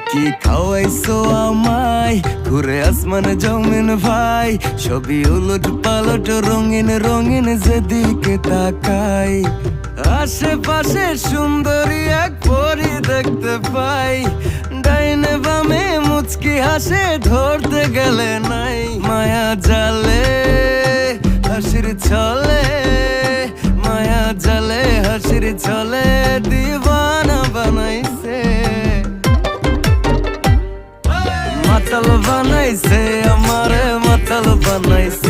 কি খাওয়াইছো আমায়, ঘুরে আসমান জমিন ভাই, সবই উলট পালট রঙিন রঙিন যেদিকে তাকাই। আশেপাশে সুন্দরী এক পরি দেখতে পাই, ডাইনে বামে মুচকি হাসে ধরতে গেলে নাই। মায়া জালে হাসির ছলে, মায়া জালে হাসির ছলে দিবানা বানাইছে, মাতাল বানাইছে আমারে মাতাল বানাইছে।